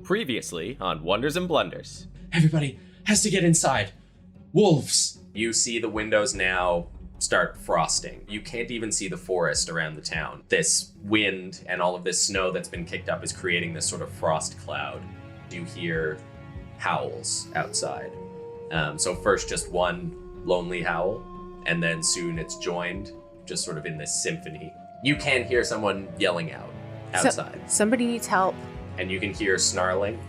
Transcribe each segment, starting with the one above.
Previously on Wonders and Blunders. Everybody has to get inside. Wolves. You see the windows now start frosting. You can't even see the forest around the town. This wind and all of this snow that's been kicked up is creating this sort of frost cloud. You hear howls outside. So first just one lonely howl, and then soon it's joined just sort of in this symphony. You can hear someone yelling out outside. Somebody needs help. And you can hear snarling.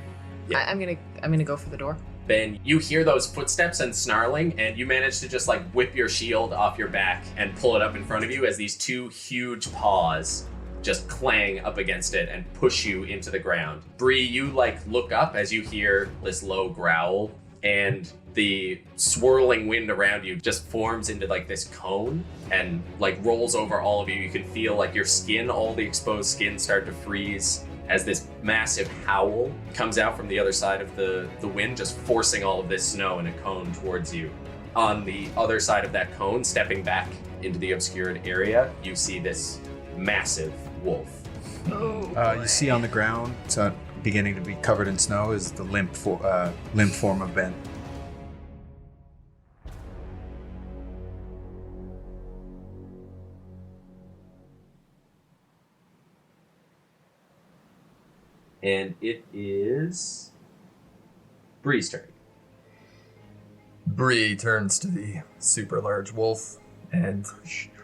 Yeah. I'm gonna go for the door. Ben, you hear those footsteps and snarling, and you manage to just whip your shield off your back and pull it up in front of you as these two huge paws just clang up against it and push you into the ground. Bree, you look up as you hear this low growl, and the swirling wind around you just forms into this cone and rolls over all of you. You can feel your skin, all the exposed skin start to freeze as this massive howl comes out from the other side of the wind, just forcing all of this snow in a cone towards you. On the other side of that cone, stepping back into the obscured area, you see this massive wolf. You see on the ground, so beginning to be covered in snow, is the limp form of Ben. And it is Bree's turn. Bree turns to the super large wolf and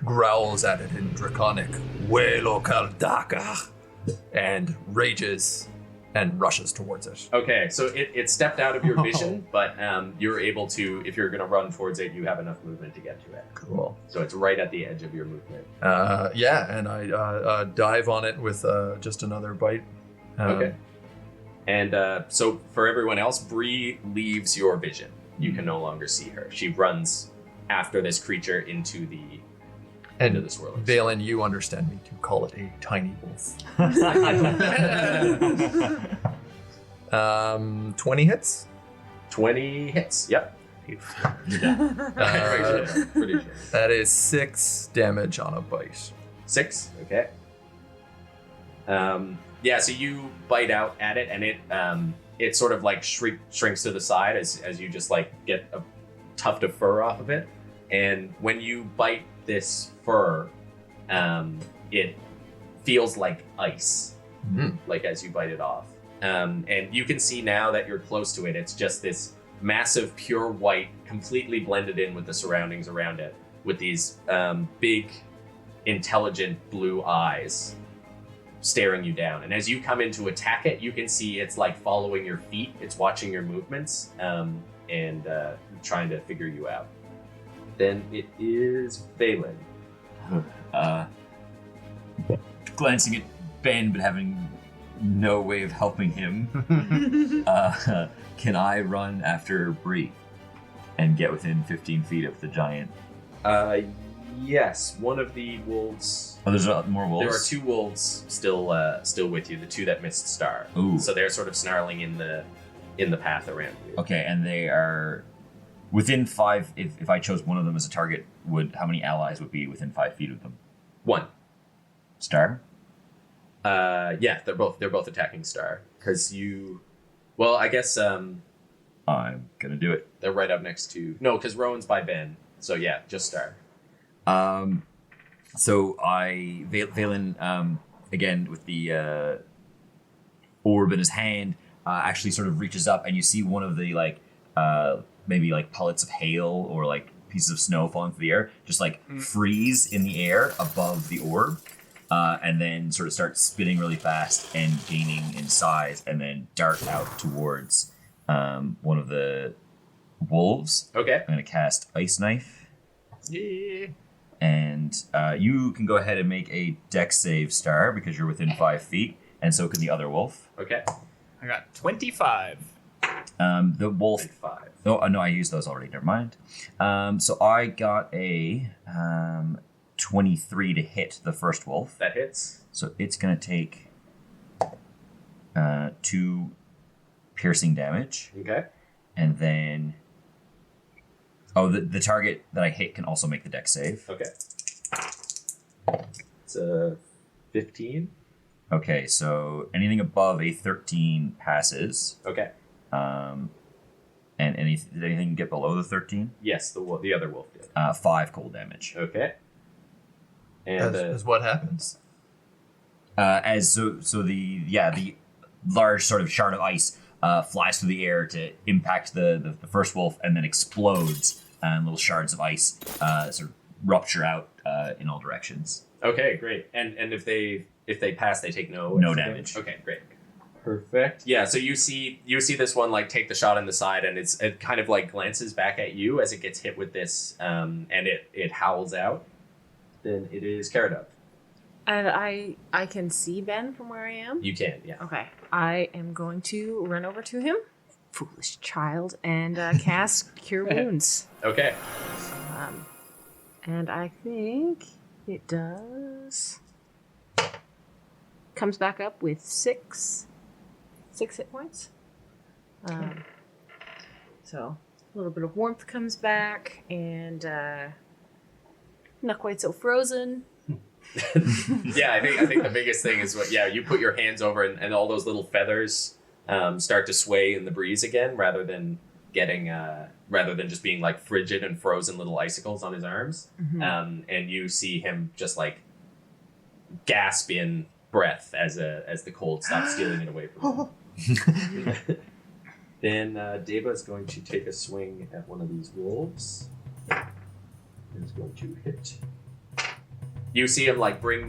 growls at it in Draconic, Welo Kaldaka, and rages and rushes towards it. Okay, so it stepped out of your vision, but you're able to, if you're going to run towards it, you have enough movement to get to it. Cool. So it's right at the edge of your movement. Yeah, and I dive on it with just another bite. Okay. And so for everyone else, Bree leaves your vision. You can no longer see her. She runs after this creature into the swirlers. Vaelin, you understand me to call it a tiny wolf. 20 hits? 20 hits, yep. Pretty sure. That is 6 damage on a bite. 6, okay. Yeah, so you bite out at it, and it sort of shrinks to the side as you just get a tuft of fur off of it. And when you bite this fur, it feels like ice, as you bite it off. And you can see now that you're close to it, it's just this massive pure white, completely blended in with the surroundings around it, with these big, intelligent blue eyes staring you down. And as you come in to attack it, you can see it's following your feet. It's watching your movements and trying to figure you out. Then it is Vaelin. Glancing at Ben, but having no way of helping him, can I run after Bree and get within 15 feet of the giant? Yes, one of the wolves. Oh, there's more wolves? There are 2 wolves still with you, the 2 that missed Star. Ooh. So they're sort of snarling in the path around you. Okay, and they are within 5. If I chose one of them as a target, how many allies would be within 5 feet of them? 1. Star? Yeah, they're both attacking Star. Because well, I guess I'm gonna do it. They're right up next to because Rowan's by Ben. So yeah, just Star. So Vaelin, again with the orb in his hand, actually sort of reaches up, and you see one of the maybe pellets of hail or pieces of snow falling through the air, just freeze in the air above the orb, and then sort of start spinning really fast and gaining in size, and then dart out towards one of the wolves. Okay. I'm gonna cast Ice Knife. Yeah. And you can go ahead and make a dex save, Star, because you're within 5 feet, and so can the other wolf. Okay. I got 25. The wolf. 5. No, I used those already. Never mind. So I got a 23 to hit the first wolf. That hits. So it's gonna take 2 piercing damage. Okay. And then the target that I hit can also make the dex save. Okay. It's 15. Okay, so anything above a 13 passes. Okay. And did anything get below the 13? Yes, the other wolf did. 5 cold damage. Okay. And As what happens? The large sort of shard of ice flies through the air to impact the first wolf and then explodes, and little shards of ice sort of rupture out in all directions. okay, great. And if they pass, they take no damage. Okay, great. Perfect. Yeah, so you see this one like take the shot in the side, and it kind of like glances back at you as it gets hit with this, and it howls out. Then it is Cara. And I can see Ben from where I am. You can, yeah. Okay. I am going to run over to him, foolish child, and cast Cure Wounds. Okay. And I think it does. Comes back up with six hit points. So a little bit of warmth comes back, and not quite so frozen. Yeah, I think the biggest thing is you put your hands over and all those little feathers start to sway in the breeze again, rather than just being like frigid and frozen little icicles on his arms. Mm-hmm. And you see him just like gasp in breath as the cold stops stealing it away from him. Then Deva is going to take a swing at one of these wolves. And is going to hit. You see him like bring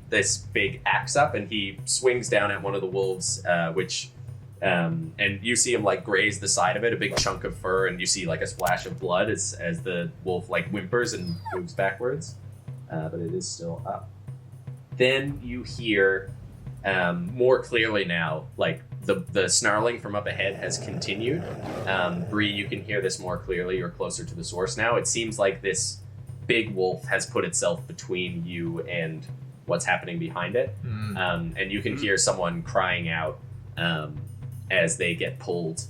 this big axe up, and he swings down at one of the wolves, and you see him like graze the side of it, a big chunk of fur, and you see like a splash of blood as the wolf like whimpers and moves backwards, but it is still up. Then you hear more clearly now, like the snarling from up ahead has continued. Bree, you can hear this more clearly. You're closer to the source now. It seems like this big wolf has put itself between you and what's happening behind it. And you can hear someone crying out as they get pulled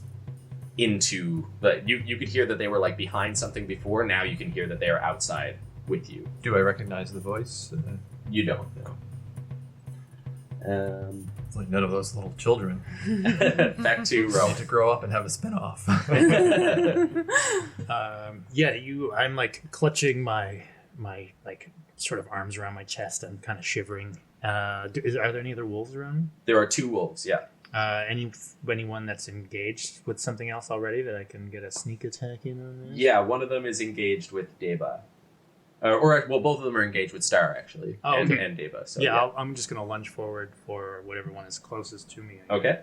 into you could hear that they were like behind something before. Now you can hear that they are outside with you. Do I recognize the voice? You don't know. It's like none of those little children Back to Rowan. need to grow up and have a spin-off. I'm like clutching my like sort of arms around my chest and kind of shivering. Are there any other wolves around me? There are 2 wolves, yeah. Anyone that's engaged with something else already that I can get a sneak attack in on this? Yeah, one of them is engaged with Deba. Both of them are engaged with Star, actually. Oh, okay. And Deba. So, I'm just going to lunge forward for whatever one is closest to me. Okay.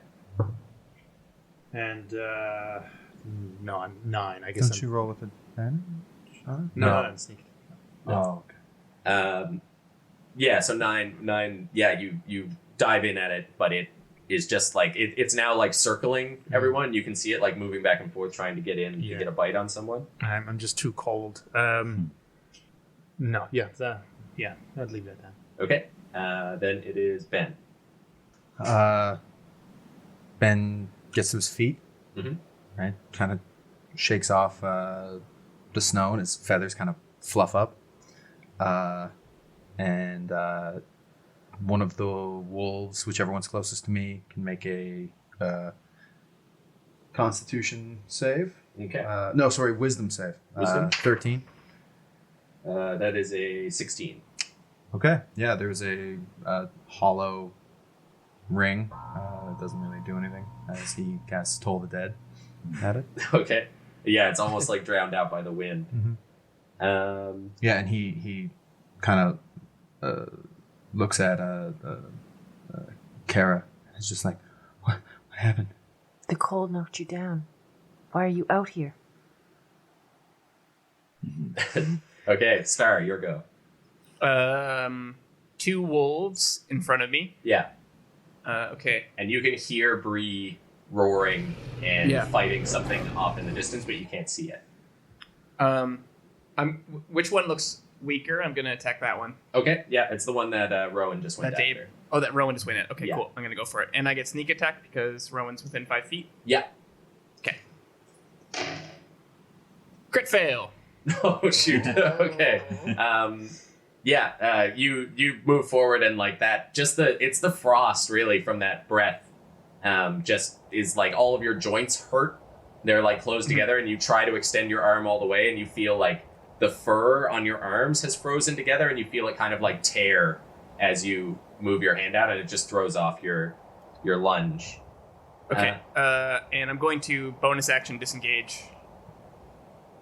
And, no, I'm 9. I guess Don't you roll with advantage? No, I'm sneaking. Oh, okay. Yeah, so 9, yeah, you dive in at it, but it is just like, it's now like circling everyone. You can see it like moving back and forth, trying to get in to get a bite on someone. I'm just too cold. No, I'd leave that down. Okay, then it is Ben. Ben gets to his feet, Mhm. right? Kind of shakes off the snow, and his feathers kind of fluff up. And one of the wolves, whichever one's closest to me, can make a Constitution save. Okay. Wisdom save. Wisdom? 13. That is a 16. Okay. Yeah, there's a hollow ring. It doesn't really do anything as he casts Toll the Dead at it. Okay. Yeah, it's almost like drowned out by the wind. Mm-hmm. Yeah, and he kind of looks at Cara. And it's just like, what happened? The cold knocked you down. Why are you out here? Okay, Star, your go. 2 wolves in front of me. Yeah. Okay. And you can hear Bree roaring and Yeah. fighting something off in the distance, but you can't see it. Which one looks weaker? I'm gonna attack that one. Okay, yeah, it's the one that Rowan just went That Dave. after. Oh, that Rowan just went in. Okay, Yeah. cool. I'm gonna go for it, and I get sneak attack because Rowan's within 5 feet. Yeah. Okay. Crit fail. Oh, shoot. Okay. You move forward and like that. It's the frost really from that breath. Just is like all of your joints hurt. They're like closed together, and you try to extend your arm all the way, and you feel like the fur on your arms has frozen together, and you feel it kind of like tear as you move your hand out, and it just throws off your lunge. Okay. And I'm going to bonus action disengage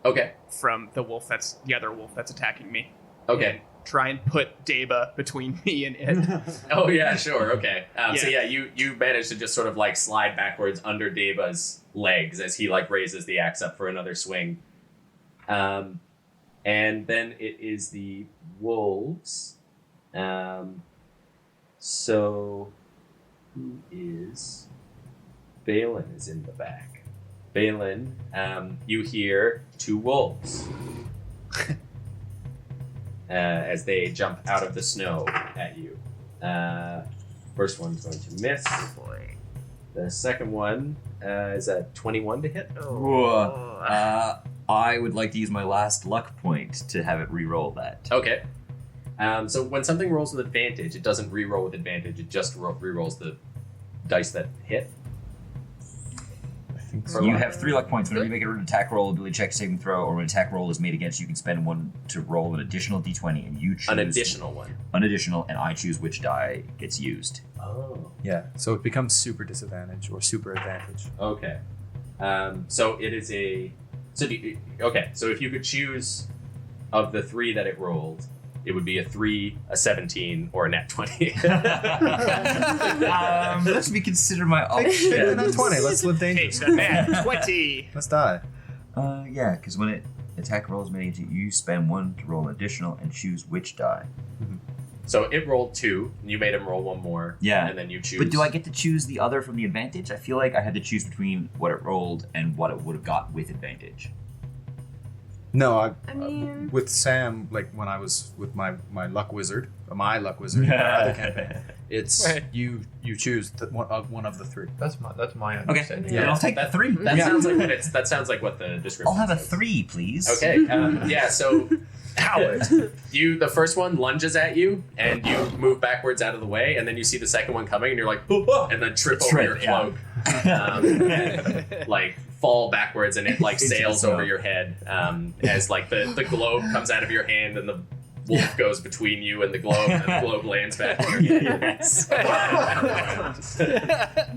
Okay. from the other wolf that's attacking me. Okay. And try and put Deba between me and it. Oh yeah, sure. Okay. So Yeah. you manage to just sort of like slide backwards under Deba's legs as he like raises the axe up for another swing. And then it is the wolves. So who is Vaelin is in the back. Vaelin, you hear two wolves. As they jump out of the snow at you. First one's going to miss. Boy. The second one is a 21 to hit. I would like to use my last luck point to have it re-roll that. Okay. So when something rolls with advantage, it doesn't re-roll with advantage. It just re-rolls the dice that hit. So you have 3 luck points. Whenever you make an attack roll, ability check, saving throw, or an attack roll is made against you, can spend 1 to roll an additional d20, and you choose An additional one. an additional, and I choose which die gets used. Oh. Yeah, so it becomes super disadvantage or super advantage. Okay. So it is a. So so if you could choose of the 3 that it rolled, it would be a 3, a 17, or a nat 20. Let me consider my Take the options. nat 20. Let's live Hey, dangerous. man, 20. Let's die. Yeah, because when it attack rolls made against you, you spend 1 to roll an additional and choose which die. So it rolled 2, and you made him roll 1 more. Yeah. And then you choose. But do I get to choose the other from the advantage? I feel like I had to choose between what it rolled and what it would have got with advantage. No, I mean- with Sam, like when I was with my luck wizard, in my other campaign, it's Right. you choose one of the 3. That's my Okay, understanding. then I'll take the 3. That sounds like that sounds like what the description. I'll have a says. 3, please. Okay. Yeah. So, Howard, the first one lunges at you, and you move backwards out of the way, and then you see the second one coming, and you're like, and then trip over your cloak, and like fall backwards, and it like Into the sails snow. over your head as like the globe comes out of your hand, and the wolf goes between you and the globe, and the globe lands back on your head. Yes.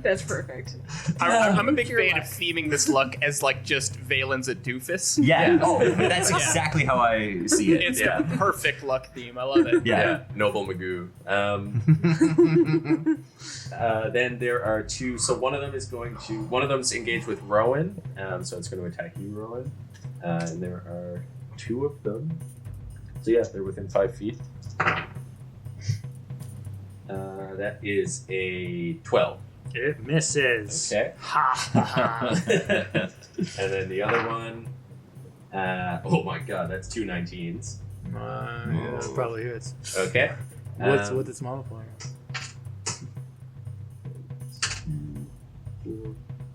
That's perfect. I'm a big fan of theming this luck as like just Vaelin's a doofus. Yeah. Oh, that's exactly how I see it. It's Yeah. the perfect luck theme. I love it. Yeah. Noble Magoo. Then there are 2. So one of them's engaged with Rowan. So it's going to attack you, Rowan. And there are 2 of them. So yeah, they're within 5 feet. That is a 12. It misses. Okay. Ha ha ha. And then the other one. Oh my god, that's 2 19s. Yeah, that probably hits. Okay. What's its modifier?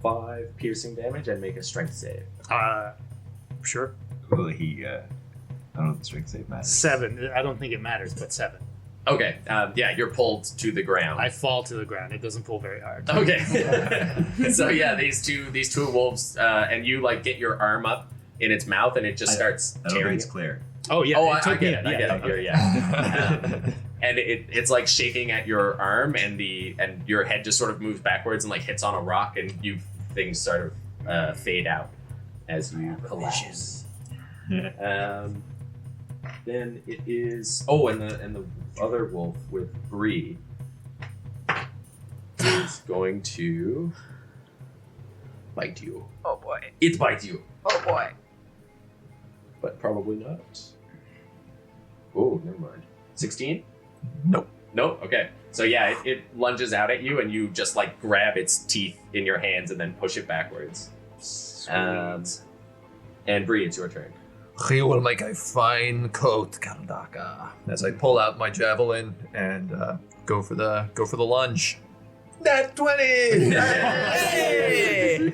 5 piercing damage and make a strength save. Sure. Well, I don't know if the strength save matters. 7. I don't think it matters, but 7. Okay. Yeah, you're pulled to the ground. I fall to the ground. It doesn't pull very hard. Okay. So yeah, these two wolves, and you like get your arm up in its mouth, and it just starts I don't think tearing. it's clear. Oh yeah. Oh, it I took get me- it. I get it. okay. Yeah. And it's like shaking at your arm, and your head just sort of moves backwards and like hits on a rock, and things sort of fade out as you collapse. Then it is and the other wolf with Bree is going to bite you. Oh boy. It bites you, Oh boy. but probably not. Oh, never mind. 16? Nope. Nope. Okay. So yeah, it lunges out at you, and you just like grab its teeth in your hands and then push it backwards. And Bree, it's your turn. He will make a fine coat, Kandaka. As I pull out my javelin and go for the lunge. Nat 20! Hey!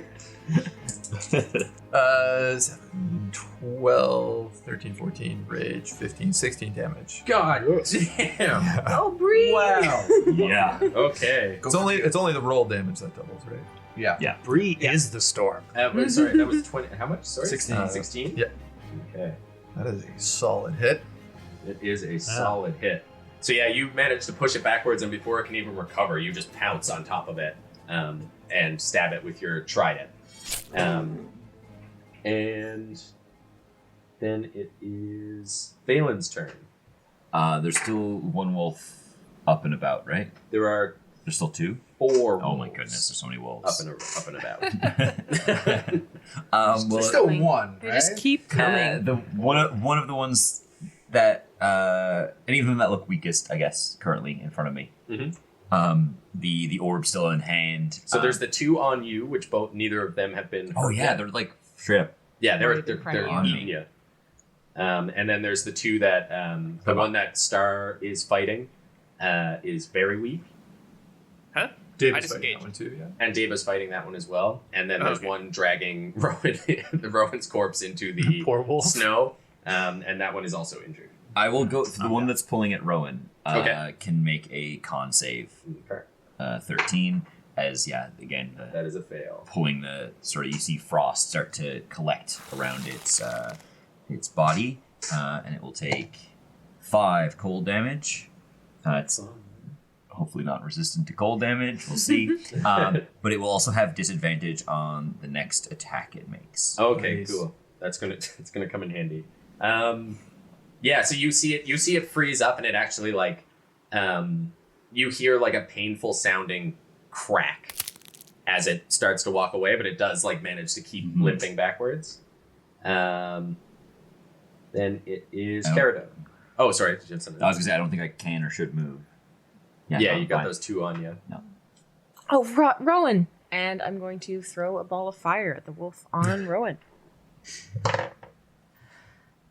7, 12, 13, 14, rage, 15, 16 damage. God damn. Oh, Bree! Wow. Yeah. Okay. It's only the roll damage that doubles, right? Yeah. Bree is the storm. Wait, sorry, that was 20. How much? Sorry? 16. 16? Yeah. Okay. That is a solid hit. It is a solid hit. So yeah, you manage to push it backwards, and before it can even recover, you just pounce on top of it and stab it with your trident. And then it is Vaelin's turn. There's still one wolf up and about, right? There There's still 2? 4 Oh my wolves goodness, there's so many up wolves. and about. Well, There's still one, They right? just keep coming. the one of the ones that any of them that look weakest, I guess, currently in front of me. Mhm. The orb still in hand. So there's the 2 on you, which neither of them have been. Oh hurt yeah, yet. they're like straight up. Yeah, they're Right, on eating me. you. And then there's the 2 that the one that Star is fighting is very weak, Huh? David's I fighting disengaged. that one too, yeah. and Deva's fighting that one as well. And then there's Okay. one dragging Rowan's corpse into the Poor wolf. snow, and that one is also injured. I will go. The one that's pulling at Rowan Okay. can make a con save, Okay. 13. As again, That is a fail. pulling the sort of, you see frost start to collect around its body, and it will take 5 cold damage. It's hopefully not resistant to cold damage. We'll see. But it will also have disadvantage on the next attack it makes. Okay, Nice. cool. It's gonna come in handy. Yeah, so you see it freeze up, and it actually you hear like a painful sounding crack as it starts to walk away, but it does manage to keep limping backwards. Then it is Oh. Cara. Oh, sorry. Did you have something? I was gonna say I don't think I can or should move. Yeah, no, you got fine. those 2 on you. Oh, Rowan! And I'm going to throw a ball of fire at the wolf on Rowan.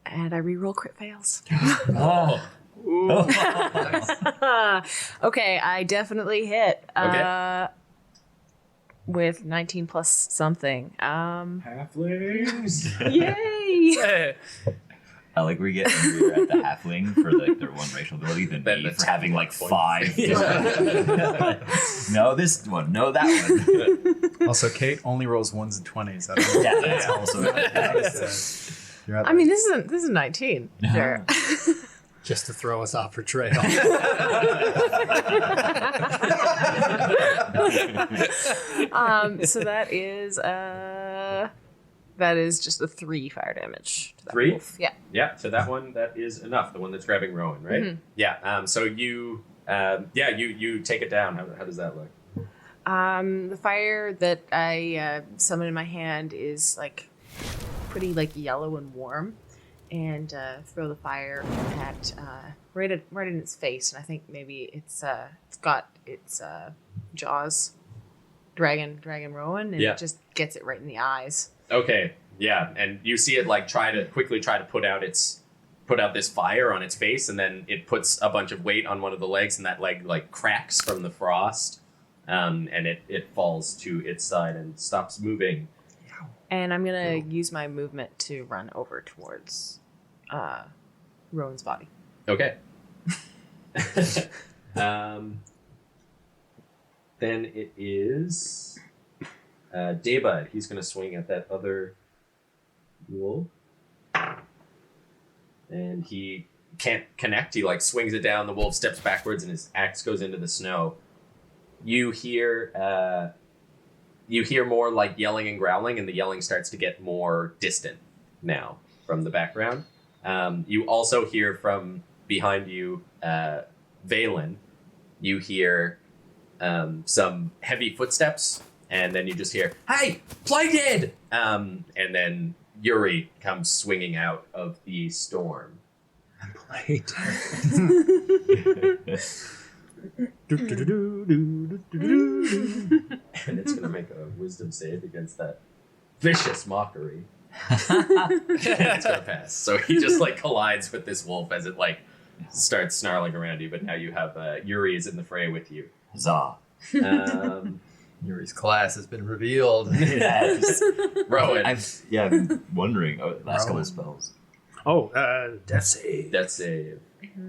And I reroll crit fails. Oh. Okay, I definitely hit. Okay. With 19 plus something. Halflings. Yay! I like we get angrier at the halfling for their one racial ability than Then me the for having 5. Yeah. No, this one. No, that one. Also, Kate only rolls 1s and 20s. I don't know. Yeah, that's also You're at I mean, this is 19. Sure. Just to throw us off her trail. So that is just a 3 fire damage to that 3? wolf. Yeah. Yeah, so that is enough. The one that's grabbing Rowan, right? Mhm. Yeah. So you take it down. How does that look? The fire that I summon in my hand is pretty yellow and warm, and throw the fire at right in its face, and I think maybe it's got its jaws dragging Rowan, and Yeah. it just gets it right in the eyes. Okay, yeah, and you see it try to put out this fire on its face, and then it puts a bunch of weight on one of the legs, and that leg cracks from the frost, and it falls to its side and stops moving. And I'm gonna use my movement to run over towards Rowan's body. Okay. Then it is Daybud. He's going to swing at that other wolf. And he can't connect. He swings it down. The wolf steps backwards and his axe goes into the snow. You hear more yelling and growling, and the yelling starts to get more distant now from the background. You also hear from behind you, Vaelin. You hear some heavy footsteps, and then you just hear, "Hey, Plaguehead!" And then Yuri comes swinging out of the storm. And it's going to make a wisdom save against that vicious mockery. It's going to pass. So he just collides with this wolf as it starts snarling around you, but now you have Yuri is in the fray with you. Huzzah. Yuri's class has been revealed. Rowan. I've been wondering last couple of spells. Oh, death save. Death save.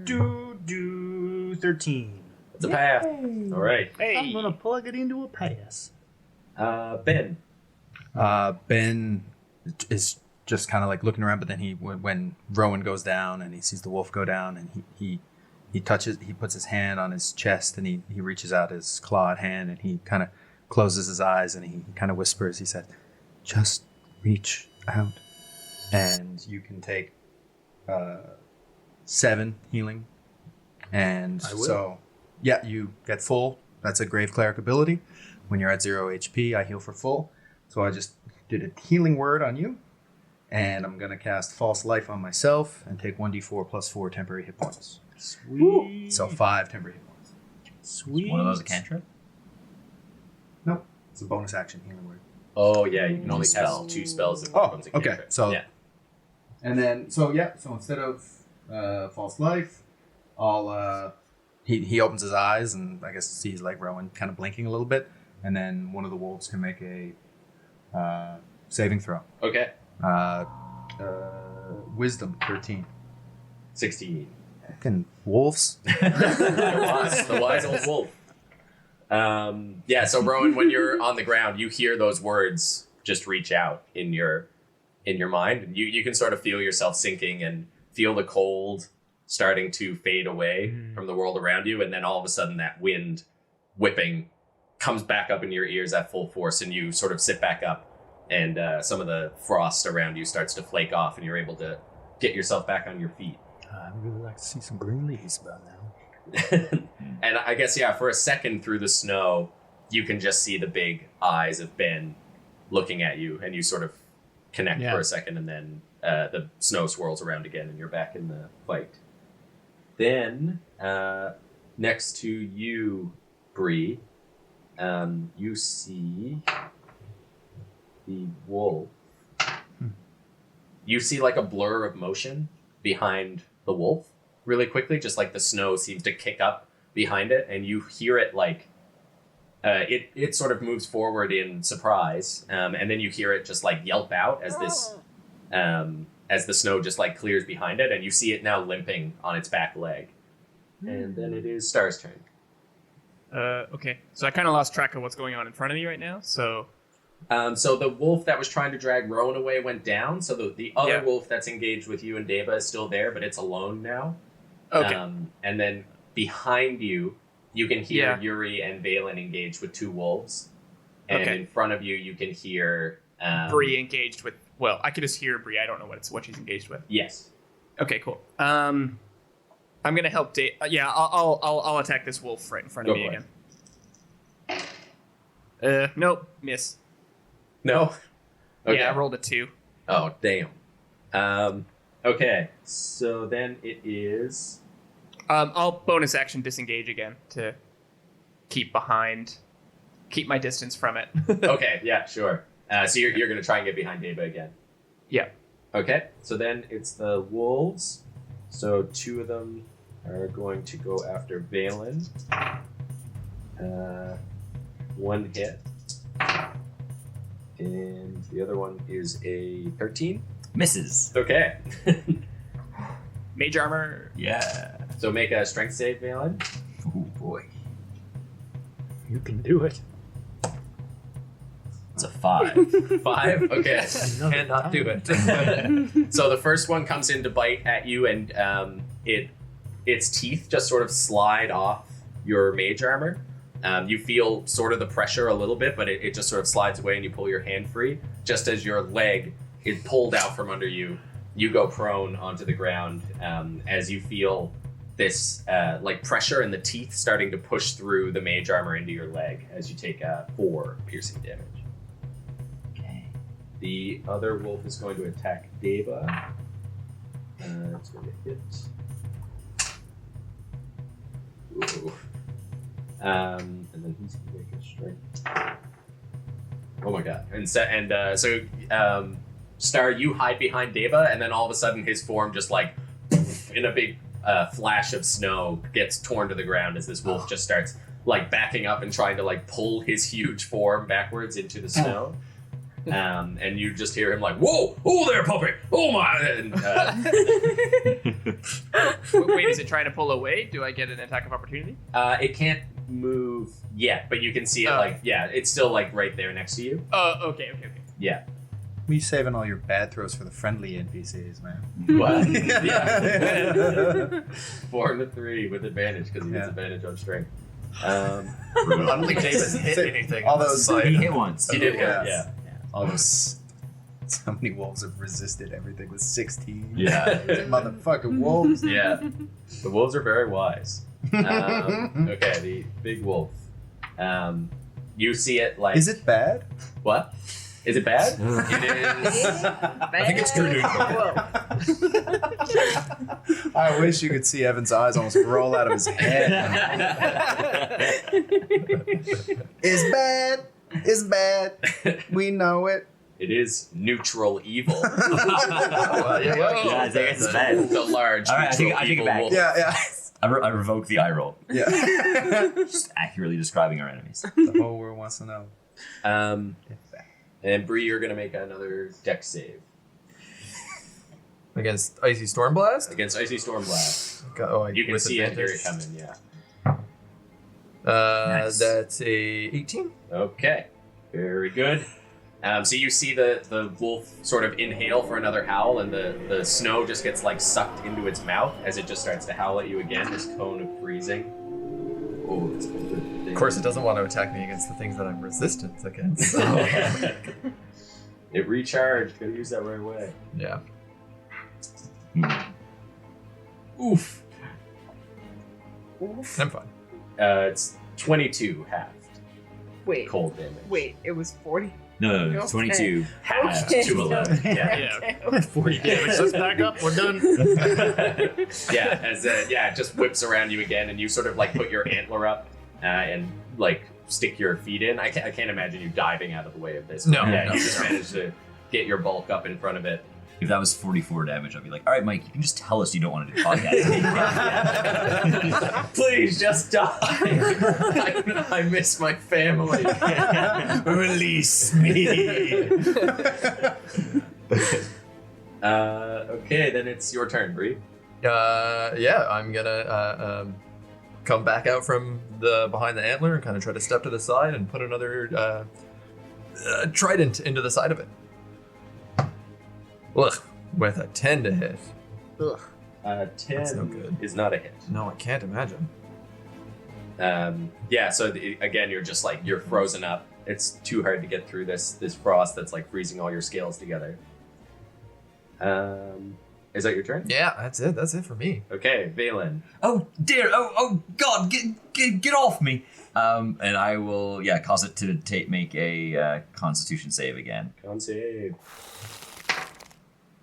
Do 13. It's a pass. All right. I'm gonna plug it into a pass. Ben. Ben is just kind of like looking around, but then when Rowan goes down and he sees the wolf go down, and he puts his hand on his chest, and he reaches out his clawed hand, and he kind of closes his eyes, and he kind of whispers. He said, "Just reach out," and you can take 7 healing, and I will. so yeah, you get full. That's a grave cleric ability. When you're at 0 HP, I heal for full. So I just did a healing word on you, and I'm gonna cast False Life on myself and take 1d4 plus 4 temporary hit points. Sweet. So 5 temporary hit points. Sweet. One of those a cantrip? Nope, it's a bonus action healing word. Oh yeah, you can only Spell. cast 2 spells. If Oh, one's a okay. cantrip. So yeah. And then so instead of False Life, I'll he opens his eyes and I guess sees like Rowan kind of blinking a little bit, and then one of the wolves can make a saving throw. Okay. Wisdom 13. 16. Fucking wolves. The wise old wolf. Yeah, so Rowan, when you're on the ground, you hear those words just reach out in your mind, and you can sort of feel yourself sinking and feel the cold starting to fade away from the world around you, and then all of a sudden that wind whipping comes back up in your ears at full force, and you sort of sit back up, and some of the frost around you starts to flake off, and you're able to get yourself back on your feet. I'd really like to see some green leaves about now. And I guess, yeah, for a second through the snow, you can just see the big eyes of Ben looking at you, and you sort of connect for a second, and then the snow swirls around again, and you're back in the fight. Then, next to you, Bree, you see the wolf. You see like a blur of motion behind the wolf really quickly, just like the snow seems to kick up behind it, and you hear it like it sort of moves forward in surprise, and then you hear it just like yelp out as this as the snow just like clears behind it, and you see it now limping on its back leg. And then it is Star's turn. Okay, so I kind of lost track of what's going on in front of me right now. So So the wolf that was trying to drag Rowan away went down. So the other wolf that's engaged with you and Deva is still there, but it's alone now. okay, And then behind you, you can hear Yuri and Vaelin engaged with 2 wolves. And in front of you, you can hear Bree engaged with. Well, I could just hear Bree. I don't know what she's engaged with. Yes. Okay, cool. I'm gonna help Dave. I'll attack this wolf right in front of Go me for again. Nope, miss. No. Okay. Yeah, I rolled a 2. Oh, damn. Okay. So then it is. I'll bonus action disengage again to keep my distance from it. Okay. Yeah. Sure. So you're gonna try and get behind Deva again. Yeah. Okay. So then it's the wolves. So 2 of them are going to go after Vaelin. 1 hit. And the other one is a 13. Misses. Okay. Mage armor. Yeah. So make a strength save, Vaelin. Oh boy. You can do it. It's a 5. 5? Okay. Cannot do it. So the first one comes in to bite at you, and its teeth just sort of slide off your mage armor. You feel sort of the pressure a little bit, but it just sort of slides away, and you pull your hand free. Just as your leg is pulled out from under you, you go prone onto the ground as you feel this like pressure in the teeth starting to push through the mage armor into your leg as you take 4 piercing damage. Okay. The other wolf is going to attack Deva. It's going to hit. Ooh. And then he's going to make a strength. Oh my god. And so Star, you hide behind Deva, and then all of a sudden his form just like in a big flash of snow gets torn to the ground as this wolf just starts like backing up and trying to like pull his huge form backwards into the snow. And you just hear him like, "Whoa! Oh there, puppy! Oh my!" And, Wait, is it trying to pull away? Do I get an attack of opportunity? it can't move yet, but you can see it like, yeah, it's still like right there next to you. Oh, okay. Yeah. We saving all your bad throws for the friendly NPCs, man. What? Yeah. 4 and a 3 with advantage because he gets advantage on strength. I don't think Davis hit anything. All on this those- side. He hit once. He did hit, Yeah. yeah. All those. So many wolves have resisted everything with 16. Yeah. Motherfucking wolves. Yeah. The wolves are very wise. Okay, the big wolf. You see it like. Is it bad? What? Is it bad? It is. I think it's true neutral. I wish you could see Evan's eyes almost roll out of his head. It's bad. It's bad. We know it. It is neutral evil. Yeah, I think it's bad. The large All right, I neutral take it evil back. wolf. Yeah. I revoke the eye roll. Yeah. Just accurately describing our enemies. The whole world wants to know. And Bree, you're gonna make another dex save Against Icy Stormblast? against Icy Stormblast. You can with see it, hear it advantage. coming. Yeah. Nice. That's a 18. Okay. Very good. So you see the wolf sort of inhale for another howl, and the snow just gets like sucked into its mouth as it just starts to howl at you again. This cone of freezing. Oh, it's a good thing. Of course, it doesn't want to attack me against the things that I'm resistant against. So. It recharged. Gotta use that right away. Yeah. Oof. I'm fine. It's 22 halved Wait, cold damage. it was 40. No, Okay. 22. Halved Okay. to 11. Yeah. Yeah. 40 damage. Let's back up. We're done. Yeah, as it just whips around you again, and you sort of like put your antler up and like stick your feet in. I can't imagine you diving out of the way of this. No, But yeah, no, you just no. managed to get your bulk up in front of it. If that was 44 damage, I'd be like, all right, Mike, you can just tell us you don't want to do podcast. Please just die. I miss my family. Release me. Okay, then it's your turn, Bree. Yeah, I'm gonna come back out from the behind the antler and kind of try to step to the side and put another trident into the side of it. Ugh, with a 10 to hit. Ugh. 10 no good. is not a hit. No, I can't imagine. Yeah, so again, you're just like, you're frozen up. It's too hard to get through this frost that's like freezing all your scales together. Is that your turn? Yeah, that's it. That's it for me. Okay, Vaelin. Oh dear! Oh God! Get off me! And I will cause it to make a Constitution save again. Con save.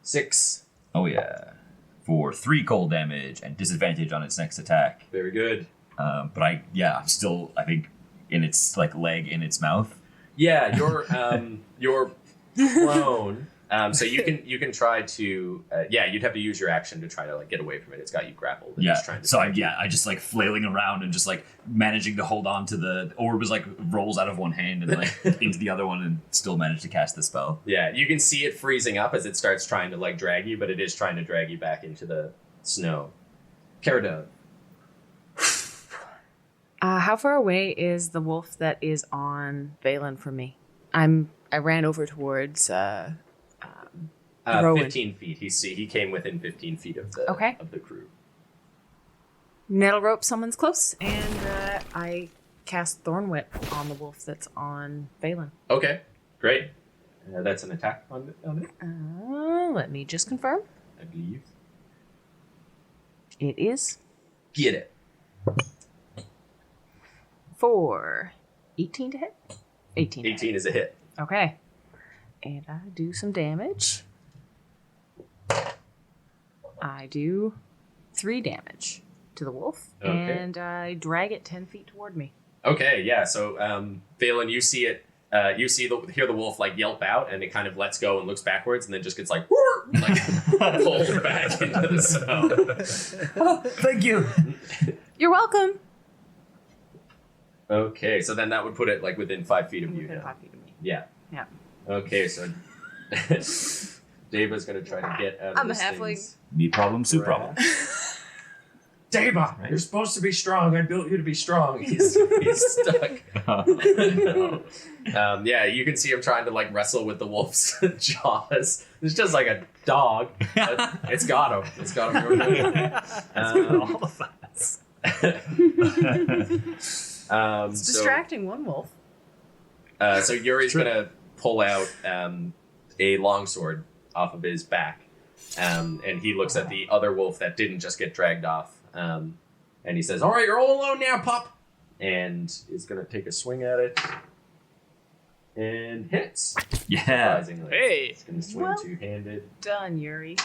6. Oh yeah, for 3 cold damage and disadvantage on its next attack. Very good. But I'm still I think in its like leg in its mouth. Yeah, you're prone. So you can try to you'd have to use your action to try to like get away from it. It's got you grappled. And Yeah. it's trying to So strike you. I just like flailing around and just like managing to hold on to the orb is like rolls out of one hand and like into the other one and still manage to cast the spell. Yeah, you can see it freezing up as it starts trying to like drag you, but it is trying to drag you back into the snow. Cara. How far away is the wolf that is on Vaelin from me? I ran over towards Rowan. 15 feet. He came within 15 feet of the crew. Nettle rope, someone's close, and I cast Thorn Whip on the wolf that's on Vaelin. Okay, great. That's an attack on it, Let me just confirm. I believe. It is Get it. for 18 to hit. 18. 18 is a hit. Okay. And I do some damage. I do 3 damage to the wolf, Okay. and I drag it 10 feet toward me. Okay, yeah. So, Vaelin, you see it. Hear the wolf like yelp out, and it kind of lets go and looks backwards, and then just gets like, "Whoor!" like pulled back into the snow. Oh, thank you. You're welcome. Okay, so then that would put it like within 5 feet of you. Within now. 5 feet of me. Yeah. Yeah. Okay, so Daba's gonna try to get out of I'm a this halfling. thing's Me problem, Sue problem. Daba, Right. you're supposed to be strong. I built you to be strong. He's stuck. Yeah, you can see him trying to like wrestle with the wolf's jaws. It's just like a dog. But it's got him. It's got him. All of us. It's distracting one wolf. So Yuri's gonna pull out a longsword off of his back, and he looks at the other wolf that didn't just get dragged off, and he says, "All right, you're all alone now, pup," and is gonna take a swing at it, and hits. Yeah. Surprisingly, Hey. it's gonna swing Well- two-handed. Done, Yuri.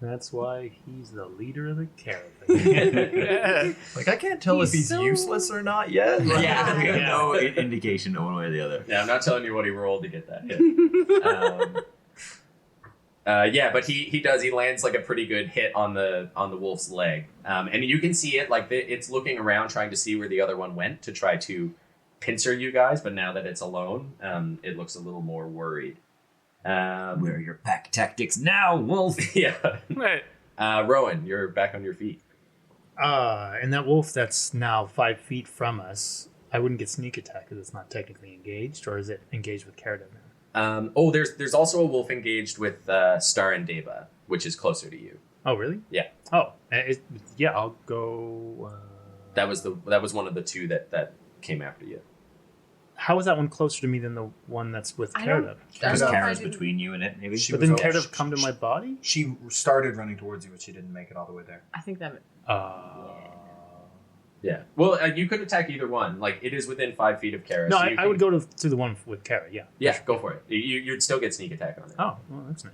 That's why he's the leader of the caravan. Yeah. Like, I can't tell if He's he's so- useless or not yet. Yeah, we have Yeah. no indication one way or the other. Yeah, I'm not telling you what he rolled to get that hit. Yeah, but he does. He lands like a pretty good hit on the wolf's leg, and you can see it like it's looking around, trying to see where the other one went to try to pincer you guys. But now that it's alone, it looks a little more worried. Where are your pack tactics now, wolf? Yeah, Right. Rowan, you're back on your feet. And that wolf that's now 5 feet from us, I wouldn't get sneak attack because it's not technically engaged, or is it engaged with Cara now? There's also a wolf engaged with Star and Deba, which is closer to you. Oh, really? Yeah. Oh, yeah. I'll go. That was one of the two that came after you. How is that one closer to me than the one that's with I don't- Cara? Because know if I Cara's didn't- between you and it, maybe. She But was didn't all- Cara come to my body? She started running towards you, but she didn't make it all the way there. I think that. Yeah. Well, you could attack either one. Like it is within 5 feet of Cara. No, so I you would can- go to the one with Cara. Yeah. Yeah, go for it. You'd still get sneak attack on it Oh, well, that's nice.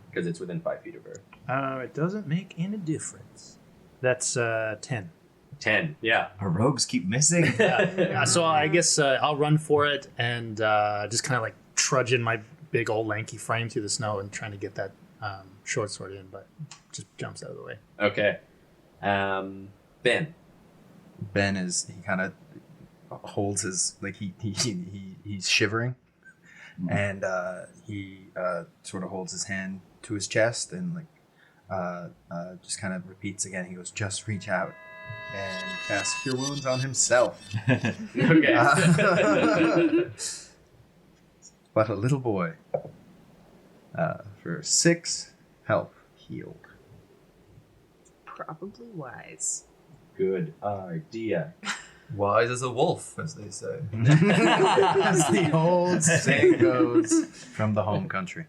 because it's within 5 feet of her. It doesn't make any difference. That's 10. 10. Yeah. Our rogues keep missing. So I guess I'll run for it and just kind of like trudge in my big old lanky frame through the snow and trying to get that short sword in, but just jumps out of the way. Okay. Ben. Ben he kind of holds his he's shivering, and he sort of holds his hand to his chest and just kind of repeats again. He goes, "Just reach out and cast Cure Wounds on himself." Okay. But a little boy for 6 health healed. Probably wise. Good idea. Wise as a wolf, as they say. As the old saying goes from the home country.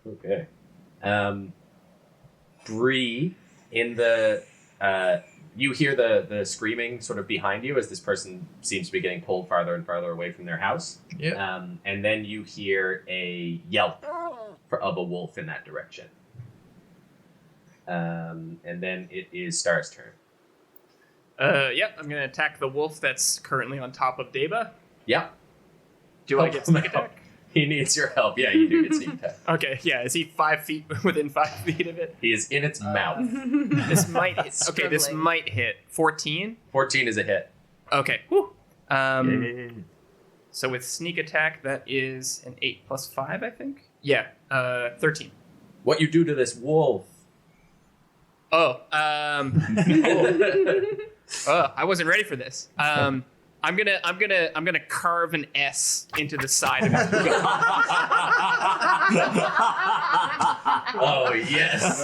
Okay. Bree, in the you hear the screaming sort of behind you as this person seems to be getting pulled farther and farther away from their house. Yeah. And then you hear a yelp of a wolf in that direction. And then it is Star's turn. Yep, I'm gonna attack the wolf that's currently on top of Deba. Yeah. Do I get sneak attack? He needs your help. Yeah, you do get sneak attack. Okay, yeah. Is he 5 feet within 5 feet of it? He is in its mouth. This might hit. Okay, this Struggling. might hit. 14. 14 is a hit. Okay. Whew. So with sneak attack, that is an 8 plus 5, I think. Yeah. 13. What you do to this wolf? Oh. I wasn't ready for this. I'm gonna carve an S into the side of it. Oh yes.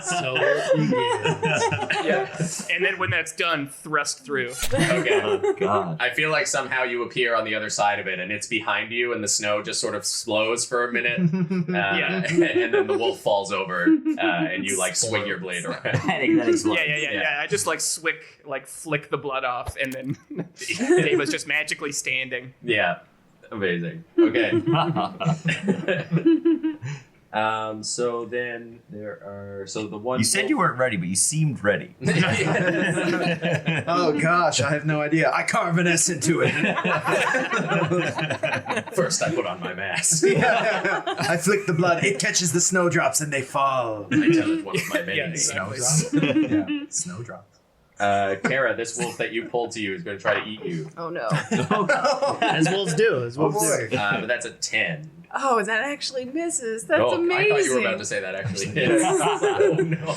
So it begins. Yeah. And then when that's done, thrust through. Okay. Oh, God. I feel like somehow you appear on the other side of it, and it's behind you, and the snow just sort of slows for a minute, and then the wolf falls over, and you like swing your blade around. That explodes. Yeah. I just flick the blood off, and then Dave's just magically standing. Yeah, amazing. Okay. So then there are the one. You said you weren't ready, but you seemed ready. Oh gosh, I have no idea. I carve an S into it. First, I put on my mask. I flick the blood. It catches the snowdrops and they fall. I tell it one of my many names. Snowdrops. Yeah, snowdrops. Cara, this wolf that you pulled to you is going to try to eat you. Oh no. As wolves do. As wolves do. But that's a 10. Oh, that actually misses. That's Oh, amazing. I thought you were about to say that actually hits. Oh no.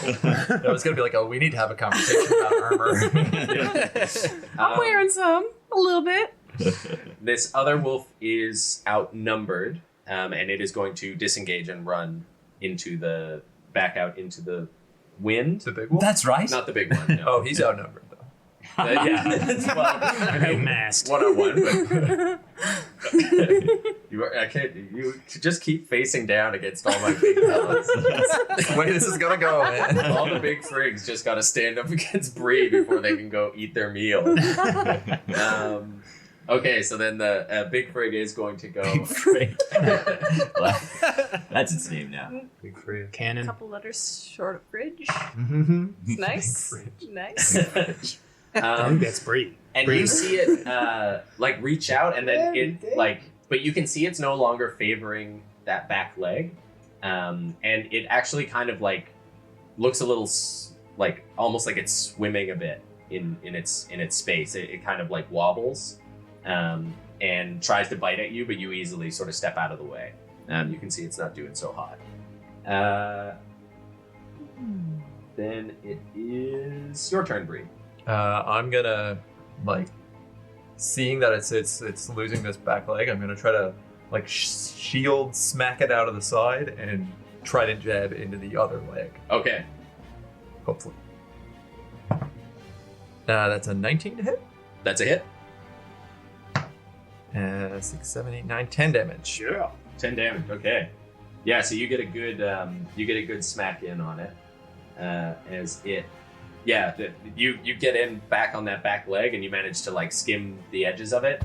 That was gonna be like, oh, we need to have a conversation about armor. I'm wearing some. A little bit. This other wolf is outnumbered, and it is going to disengage and run back out into the wind. The big one? That's right. Not the big one. No. Oh, he's outnumbered though. Yeah. Well, I mean, Masked. 1-on-1, but you just keep facing down against all my big fellas. The way this is gonna go, man. All the big frigs just got to stand up against Bree before they can go eat their meal. Okay, so then the big frig is going to go. That's its name now. Big free. A Cannon. couple letters short of fridge. Mm-hmm. Nice. Nice. I think that's Bree. And you see it like reach out, and then it like, but you can see it's no longer favoring that back leg, and it actually kind of like looks a little like almost like it's swimming a bit in its space. It kind of like wobbles, and tries to bite at you, but you easily sort of step out of the way. You can see it's not doing so hot. Then it is your turn, Bree. I'm gonna like seeing that it's losing this back leg. I'm gonna try to like shield smack it out of the side and try to jab into the other leg. Okay. Hopefully. That's a 19 to hit. That's a hit. 6, 7, 8, 9, 10 damage. Yeah. 10 damage. Okay. Yeah. So you get a good smack in on it, as it. Yeah. You get in back on that back leg, and you manage to like skim the edges of it,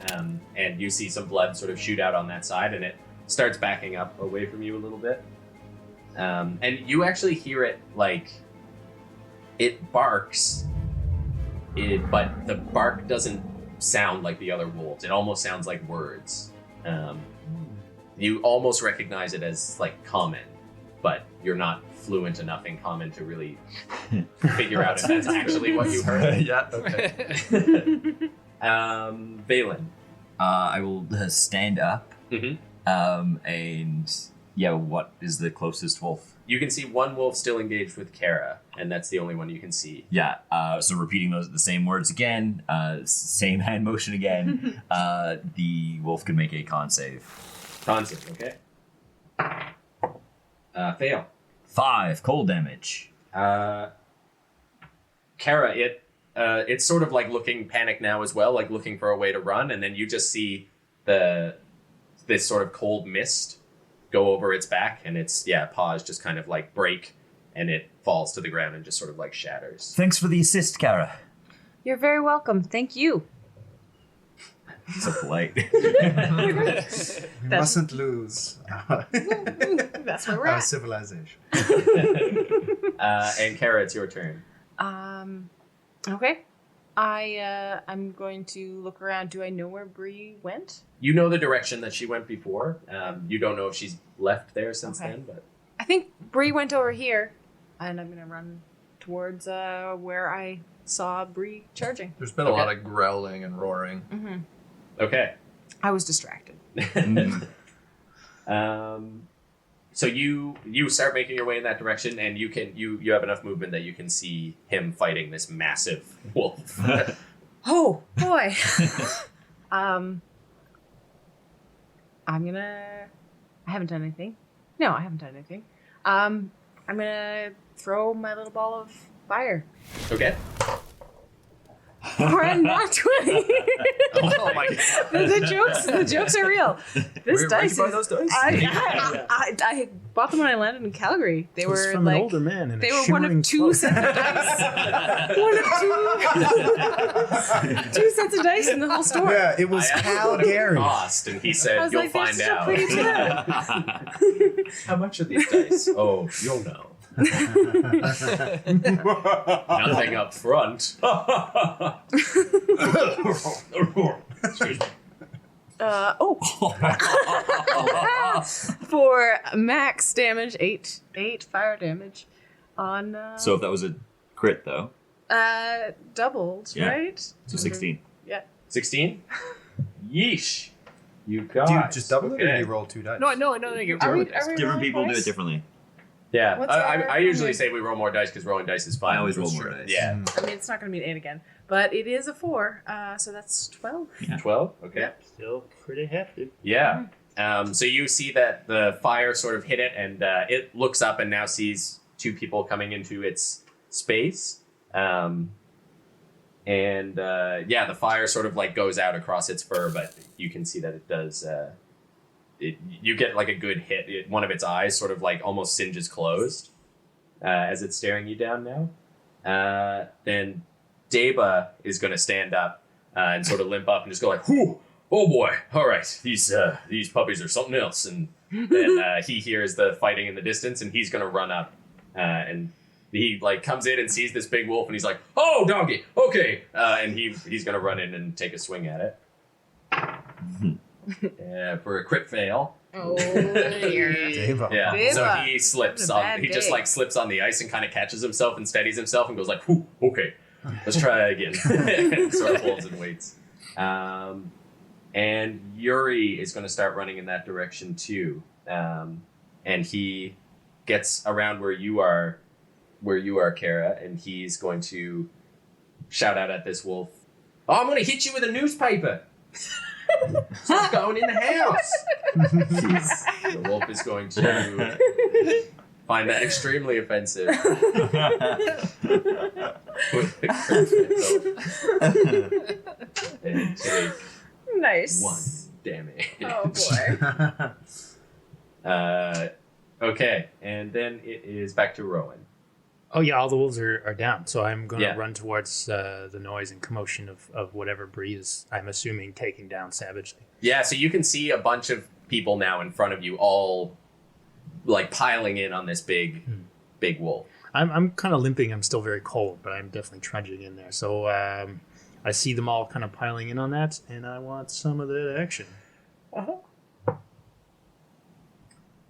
and you see some blood sort of shoot out on that side, and it starts backing up away from you a little bit. And you actually hear it like it barks, but the bark doesn't sound like the other wolves. It almost sounds like words. You almost recognize it as like common, but you're not fluent enough in common to really figure out if that's actually what you heard. Yeah. Okay. Vaelin. I will stand up. Mhm. And yeah, what is the closest wolf? You can see one wolf still engaged with Cara, and that's the only one you can see. Yeah. So repeating the same words again, same hand motion again. The wolf can make a con save. Con save, okay. Fail. 5 cold damage. Cara, it's sort of like looking panicked now as well, like looking for a way to run, and then you just see this sort of cold mist go over its back, and its paws just kind of like break, and it falls to the ground and just sort of like shatters. Thanks for the assist, Cara. You're very welcome. Thank you. So polite. We mustn't lose That's where we're our at. civilization. And Cara, it's your turn. Okay. I'm going to look around. Do I know where Bree went? You know the direction that she went before. You don't know if she's left there since Okay. then, but I think Bree went over here, and I'm gonna run towards where I saw Bree charging. There's been a lot of growling and roaring. Mm-hmm. okay. I was distracted. So you start making your way in that direction, and you have enough movement that you can see him fighting this massive wolf. Oh boy. I haven't done anything. No, I haven't done anything. I'm gonna throw my little ball of fire. Okay. For a not 20. Oh my god. The jokes are real. This Where'd dice you buy is. those dice? I bought them when I landed in Calgary. They It was were from like an older man. In they a were one of shimmering two cloak. sets of dice. One of two. Two sets of dice in the whole store. Yeah, it was I asked what it Calgary. cost, and he I said, was "You'll like, this find is a out." pretty tip. How much are these dice? Oh, you'll know. Nothing up front. Excuse me. For max damage, 8 fire damage on So if that was a crit, though, doubled, Yeah. right? so 16. Yeah. 16? Yeesh. You got Do you just double it or do you roll 2 dice? No, you're Are we Different rolling people do twice? it differently. Yeah, What's I our- usually say we roll more dice because rolling dice is fun. I always roll That's more true. dice. Yeah. I mean, it's not going to be an 8 again, but it is a 4, so that's 12. 12? Okay. Still pretty hefty. Yeah. So you see that the fire sort of hit it, and it looks up and now sees 2 people coming into its space. The fire sort of like goes out across its fur, but you can see that it does. You get like a good hit. One of its eyes sort of like almost singes closed as it's staring you down now. Then Deba is going to stand up and sort of limp up and just go like, "Whew, oh boy, all right, these puppies are something else." And then he hears the fighting in the distance, and he's going to run up and he like comes in and sees this big wolf, and he's like, "Oh, doggy, okay," and he's going to run in and take a swing at it. For a crit fail. Oh, dear. Deva. Yeah. Deva. So he slips Having a on. bad He just day. like slips on the ice and kind of catches himself and steadies himself and goes like, "Whew, okay, let's try again." And sort of holds and waits. And Yuri is going to start running in that direction too. And he gets around where you are, Cara, and he's going to shout out at this wolf. "Oh, I'm going to hit you with a newspaper. Stop going in the house." The wolf is going to find that extremely offensive. With the crit fail. And take Nice. 1 damage. Oh, boy. Okay, and then it is back to Rowan. Oh yeah, all the wolves are down. So I'm going to Yeah. run towards the noise and commotion of whatever breed is, I'm assuming, taking down savagely. Yeah, so you can see a bunch of people now in front of you, all like piling in on this big wolf. I'm kind of limping. I'm still very cold, but I'm definitely trudging in there. So I see them all kind of piling in on that, and I want some of that action.